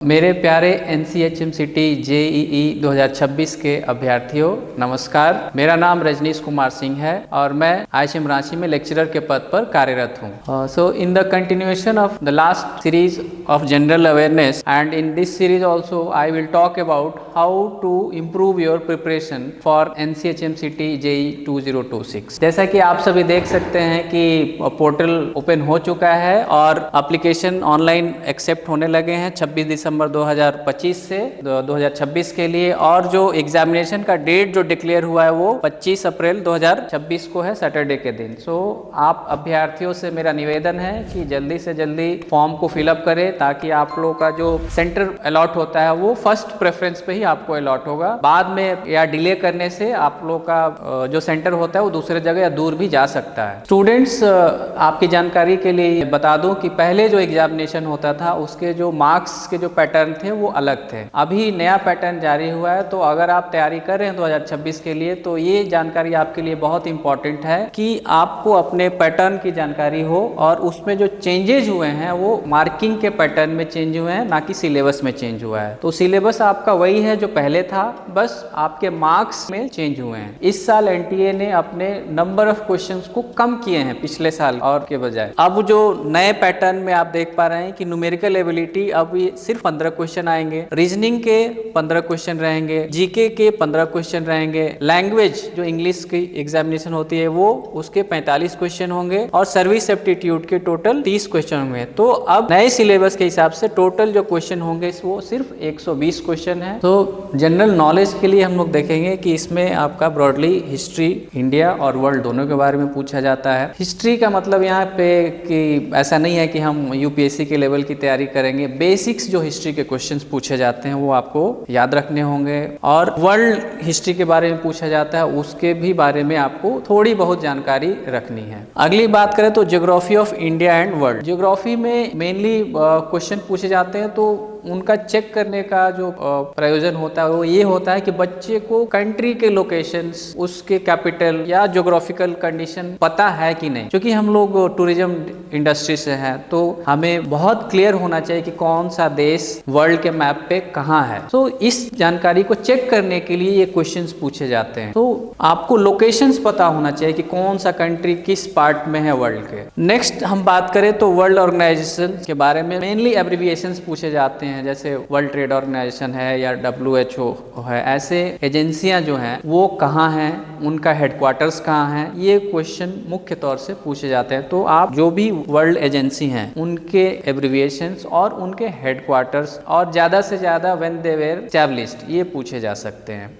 मेरे प्यारे NCHMCT JEE 2026 के अभ्यर्थियों, नमस्कार। मेरा नाम रजनीश कुमार सिंह है और मैं IHM रांची में लेक्चरर के पद पर कार्यरत हूँ। So in the continuation of the last series of general awareness and in this series also I will talk about how to improve your preparation for NCHMCT JEE 2026। जैसा कि आप सभी देख सकते हैं कि पोर्टल ओपन हो चुका है और एप्लीकेशन ऑनलाइन एक्सेप्ट होने लगे हैं 26 दिसंबर 2025 से 2026 के लिए, और जो एग्जामिनेशन का डेट जो डिक्लेयर हुआ है वो 25 अप्रैल 2026 को है, सैटरडे के दिन। सो आप अभ्यर्थियों से मेरा निवेदन है कि जल्दी से जल्दी फॉर्म को फिलअप करें ताकि आप लोगों का जो सेंटर अलॉट होता है वो फर्स्ट प्रेफरेंस पे ही आपको अलॉट होगा। बाद में या डिले करने से आप लोग का जो सेंटर होता है वो दूसरे जगह या दूर भी जा सकता है। स्टूडेंट्स, आपकी जानकारी के लिए बता दूं कि पहले जो एग्जामिनेशन होता था उसके जो मार्क्स के जो पैटर्न थे वो अलग थे। अभी नया पैटर्न जारी हुआ है, तो अगर आप तैयारी कर रहे हैं 2026 के लिए तो ये जानकारी आपके लिए बहुत इंपॉर्टेंट है कि आपको अपने पैटर्न की जानकारी हो और उसमें जो चेंजेज हुए हैं वो मार्किंग के पैटर्न में चेंज हुए हैं, ना कि सिलेबस में चेंज हुआ है। तो सिलेबस आपका वही है जो पहले था, बस आपके मार्क्स में चेंज हुए हैं। इस साल NTA ने अपने नंबर ऑफ क्वेश्चंस को कम किए हैं पिछले साल और के बजाय। अब जो नए पैटर्न में आप देख पा रहे हैं कि न्यूमेरिकल एबिलिटी अब ये सिर्फ 15 क्वेश्चन आएंगे, रीजनिंग के 15 क्वेश्चन रहेंगे, जीके के 15 क्वेश्चन रहेंगे, लैंग्वेज जो इंग्लिश की एग्जामिनेशन होती है वो उसके 45 क्वेश्चन होंगे और सर्विस एप्टीट्यूड के टोटल 30 क्वेश्चन होंगे। तो अब नए सिलेबस के हिसाब से टोटल जो क्वेश्चन होंगे वो सिर्फ 120 क्वेश्चन है। तो जनरल नॉलेज के लिए हम लोग देखेंगे कि इसमें आपका ब्रॉडली हिस्ट्री, इंडिया और वर्ल्ड दोनों के बारे में पूछा जाता है। हिस्ट्री का मतलब यहाँ पे कि ऐसा नहीं है कि हम UPSC के लेवल की तैयारी करेंगे, बेसिक्स जो हिस्ट्री के क्वेश्चंस पूछे जाते हैं वो आपको याद रखने होंगे। और वर्ल्ड हिस्ट्री के बारे में पूछा जाता है, उसके भी बारे में आपको थोड़ी बहुत जानकारी रखनी है। अगली बात करें तो geography of India and world. Geography में मेनली क्वेश्चन पूछे जाते हैं, तो उनका चेक करने का जो प्रयोजन होता है वो ये होता है कि बच्चे को कंट्री के लोकेशंस, उसके कैपिटल या ज्योग्राफिकल कंडीशन पता है कि नहीं। क्योंकि हम लोग टूरिज्म इंडस्ट्री से हैं तो हमें बहुत क्लियर होना चाहिए कि कौन सा देश वर्ल्ड के मैप पे कहाँ है। तो इस जानकारी को चेक करने के लिए ये क्वेश्चंस पूछे जाते हैं। तो आपको लोकेशंस पता होना चाहिए कि कौन सा कंट्री किस पार्ट में है वर्ल्ड के। नेक्स्ट हम बात करें तो वर्ल्ड ऑर्गेनाइजेशन के बारे में मेनली एब्रिविएशंस पूछे जाते हैं, जैसे वर्ल्ड ट्रेड ऑर्गेनाइजेशन है या WHO है। ऐसे एजेंसियां जो हैं वो कहाँ हैं, उनका हेडक्वार्टर्स कहाँ हैं, ये क्वेश्चन मुख्य तौर से पूछे जाते हैं। तो आप जो भी वर्ल्ड एजेंसी हैं उनके एब्रिविएशंस और उनके हेडक्वार्टर्स और ज़्यादा से ज़्यादा व्हेन दे वर एस्टैब्लिश्ड, ये पूछे जा सकते हैं।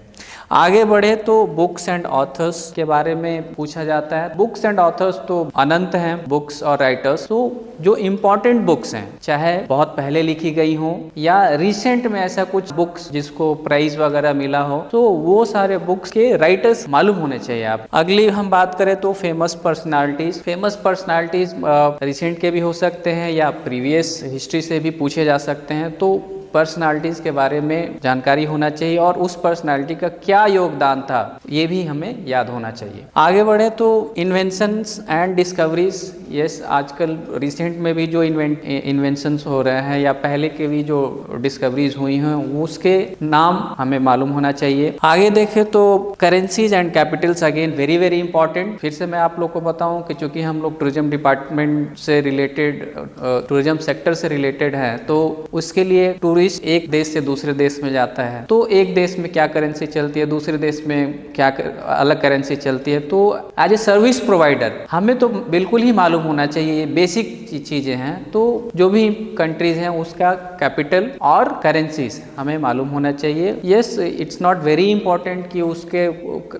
आगे बढ़े तो बुक्स एंड ऑथर्स के बारे में पूछा जाता है। बुक्स एंड ऑथर्स तो अनंत हैं, बुक्स और राइटर्स। तो जो इम्पोर्टेंट बुक्स हैं, चाहे बहुत पहले लिखी गई हो या रिसेंट में ऐसा कुछ बुक्स जिसको प्राइज वगैरह मिला हो, तो वो सारे बुक्स के राइटर्स मालूम होने चाहिए आप। अगली हम बात करें तो famous personalities. Famous personalities recent के भी हो सकते हैं या प्रीवियस हिस्ट्री से भी पूछे जा सकते हैं। तो पर्सनालिटीज के बारे में जानकारी होना चाहिए और उस पर्सनालिटी का क्या योगदान था ये भी हमें याद होना चाहिए। आगे बढ़े तो इन्वेंशंस एंड डिस्कवरीज। यस, आजकल रिसेंट में भी जो इन्वेंशंस हो रहे हैं या पहले के भी जो डिस्कवरीज हुई हैं उसके नाम हमें मालूम होना चाहिए। आगे देखें तो currencies and Capitals, again very very important. फिर से मैं आप लोग को बताऊं कि चूंकि हम लोग टूरिज्म डिपार्टमेंट से रिलेटेड, टूरिज्म सेक्टर से रिलेटेड हैं, तो उसके लिए टूरिस्ट एक देश से दूसरे देश में जाता है तो एक देश में क्या करेंसी चलती है, दूसरे देश में क्या अलग करेंसी चलती है। तो एज ए सर्विस प्रोवाइडर हमें तो बिल्कुल ही मालूम होना चाहिए, ये बेसिक चीजें हैं। तो जो भी कंट्रीज हैं उसका कैपिटल और करेंसीज हमें मालूम होना चाहिए। Yes, it's not very important कि उसके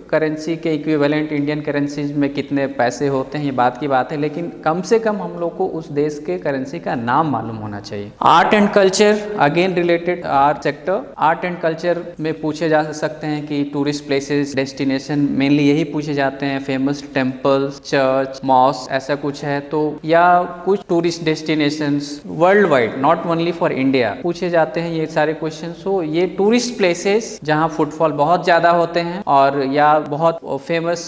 करेंसी के इक्विवेलेंट इंडियन करेंसीज में कितने पैसे होते हैं, ये बात की बात है, लेकिन कम से कम हम लोग को उस देश के करेंसी का नाम मालूम होना चाहिए। Art and culture, again related art sector. Art and culture में पूछे जा सकते हैं कि टूरिस्ट प्लेसेस, डेस्टिनेशन मेनली यही पूछे जाते हैं, फेमस टेम्पल्स, चर्च, मॉस्क, ऐसा कुछ है तो, या कुछ tourist destinations world wide, not only for India, पूछे जाते हैं ये सारे क्वेश्चन। सो ये टूरिस्ट प्लेसेस जहाँ फुटफॉल बहुत ज्यादा होते हैं और या बहुत फेमस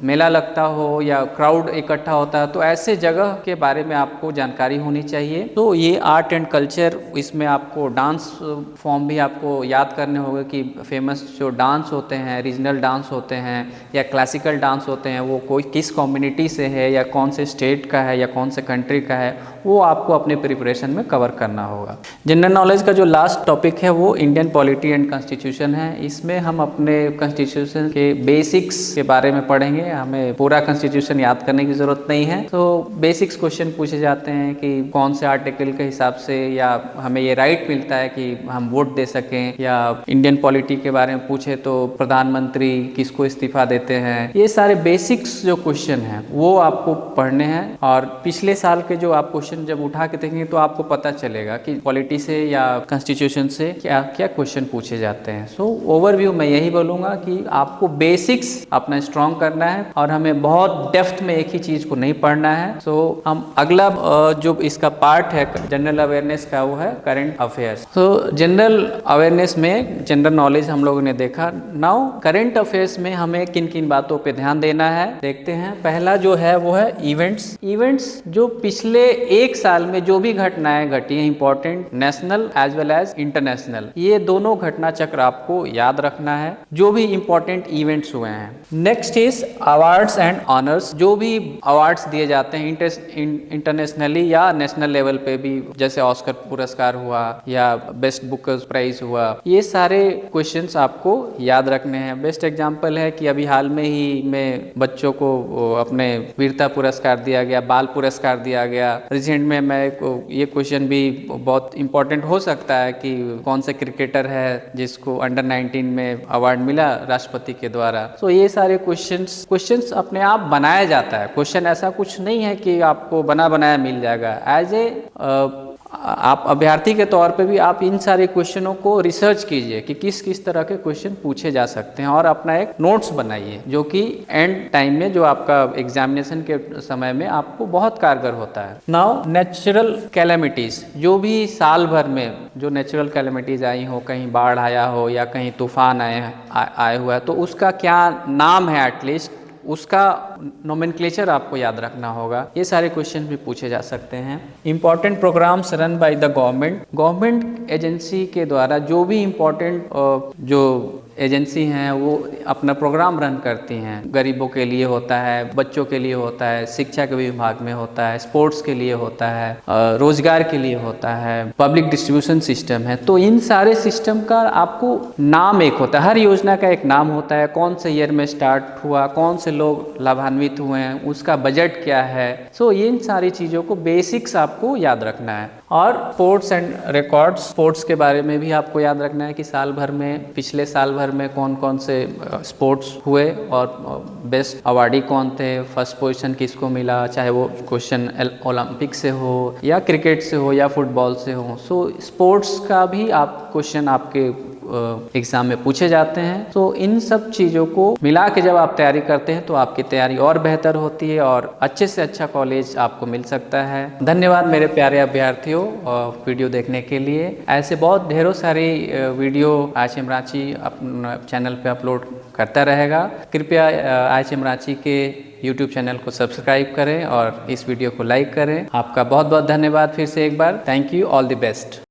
मेला लगता हो या क्राउड इकट्ठा होता है, तो ऐसे जगह के बारे में आपको जानकारी होनी चाहिए। तो ये आर्ट एंड कल्चर, इसमें आपको डांस फॉर्म भी आपको याद करने होंगे कि फेमस जो डांस होते हैं, रीजनल डांस होते हैं या क्लासिकल डांस होते हैं, वो कोई किस कम्युनिटी से है या कौन से स्टेट का है या कौन से कंट्री का है, वो आपको अपने प्रिपरेशन में कवर करना होगा। जनरल नॉलेज का जो लास्ट टॉपिक है वो इंडियन पॉलिटी एंड कॉन्स्टिट्यूशन है। इसमें हम अपने कॉन्स्टिट्यूशन के बेसिक्स के बारे में पढ़ेंगे, हमें पूरा कॉन्स्टिट्यूशन याद करने की जरूरत नहीं है। तो बेसिक्स क्वेश्चन पूछे जाते हैं कि कौन से आर्टिकल के हिसाब से या हमें ये राइट मिलता है कि हम वोट दे सकें, या इंडियन पॉलिटी के बारे में पूछे तो प्रधानमंत्री किसको इस्तीफा देते हैं। ये सारे बेसिक्स जो क्वेश्चन हैं वो आपको पढ़ने हैं, और पिछले साल के जो आप क्वेश्चन जब उठा के देखेंगे तो आपको पता चलेगा कि पॉलिटी से या कॉन्स्टिट्यूशन से क्या क्या क्वेश्चन पूछे जाते हैं। सो ओवरव्यू मैं यही बोलूँगा कि आपको बेसिक्स अपना स्ट्रॉन्ग करना है और हमें बहुत डेप्थ में एक ही चीज़ को नहीं पढ़ना है। सो हम अगला जो इसका पार्ट है जनरल अवेयरनेस का, वो है करंट अफेयर्स। तो जनरल अवेयरनेस में जनरल नॉलेज हम लोगों ने देखा। नाउ करंट अफेयर्स में हमें किन किन बातों पे ध्यान देना है देखते हैं। पहला जो है वो है इवेंट्स। इवेंट्स जो पिछले एक साल में जो भी घटनाएं घटी हैं, important, national as well as international, ये दोनों घटना चक्र आपको याद रखना है, जो भी इंपॉर्टेंट इवेंट्स हुए हैं। Next is awards and honours. जो भी अवार्ड्स दिए जाते हैं इंटरनेशनली या नेशनल लेवल पे भी, जैसे ऑस्कर पुरस्कार हुआ या बेस्ट बुक प्राइज हुआ, ये सारे क्वेश्चंस आपको याद रखने हैं। बेस्ट एग्जांपल है कि अभी हाल में ही में बच्चों को अपने वीरता पुरस्कार दिया गया, बाल पुरस्कार दिया गया। रिसेंट में मैं ये क्वेश्चन भी बहुत इंपॉर्टेंट हो सकता है कि कौन से क्रिकेटर है जिसको अंडर 19 में अवार्ड मिला राष्ट्रपति के द्वारा। तो ये सारे क्वेश्चंस अपने आप बनाया जाता है। क्वेश्चन ऐसा कुछ नहीं है कि आपको बना बनाया मिल जाएगा। एज ए आप अभ्यर्थी के तौर पे भी आप इन सारे क्वेश्चनों को रिसर्च कीजिए कि किस किस तरह के क्वेश्चन पूछे जा सकते हैं, और अपना एक नोट्स बनाइए जो कि एंड टाइम में जो आपका एग्जामिनेशन के समय में आपको बहुत कारगर होता है। नाउ नेचुरल कैलेमिटीज, जो भी साल भर में जो नेचुरल कैलेमिटीज आई हो, कहीं बाढ़ आया हो या कहीं तूफान आए हुआ है, तो उसका क्या नाम है, एटलीस्ट उसका नोमेनक्लेचर आपको याद रखना होगा। ये सारे क्वेश्चन भी पूछे जा सकते हैं। Important programmes run by the government agency के द्वारा जो भी इंपॉर्टेंट जो एजेंसी हैं वो अपना प्रोग्राम रन करती हैं। गरीबों के लिए होता है, बच्चों के लिए होता है, शिक्षा के विभाग में होता है, स्पोर्ट्स के लिए होता है, रोजगार के लिए होता है, पब्लिक डिस्ट्रीब्यूशन सिस्टम है। तो इन सारे सिस्टम का आपको नाम एक होता है, हर योजना का एक नाम होता है, कौन से ईयर में स्टार्ट हुआ, कौन से लोग लाभान्वित हुए हैं, उसका बजट क्या है। सो इन सारी चीज़ों को बेसिक्स आपको याद रखना है। और स्पोर्ट्स एंड रिकॉर्ड्स, स्पोर्ट्स के बारे में भी आपको याद रखना है कि साल भर में, पिछले साल भर में कौन कौन से स्पोर्ट्स हुए और बेस्ट अवार्डी कौन थे, फर्स्ट पोजीशन किसको मिला, चाहे वो क्वेश्चन ओलंपिक से हो या क्रिकेट से हो या फुटबॉल से हो। सो स्पोर्ट्स का भी आप क्वेश्चन आपके एग्जाम में पूछे जाते हैं। तो इन सब चीज़ों को मिला के जब आप तैयारी करते हैं तो आपकी तैयारी और बेहतर होती है और अच्छे से अच्छा कॉलेज आपको मिल सकता है। धन्यवाद मेरे प्यारे अभ्यर्थियों वीडियो देखने के लिए। ऐसे बहुत ढेरों सारी वीडियो IHM रांची अपने चैनल पे अपलोड करता रहेगा। कृपया IHM रांची के YouTube चैनल को सब्सक्राइब करें और इस वीडियो को लाइक करें। आपका बहुत बहुत धन्यवाद फिर से एक बार। Thank you, all the best.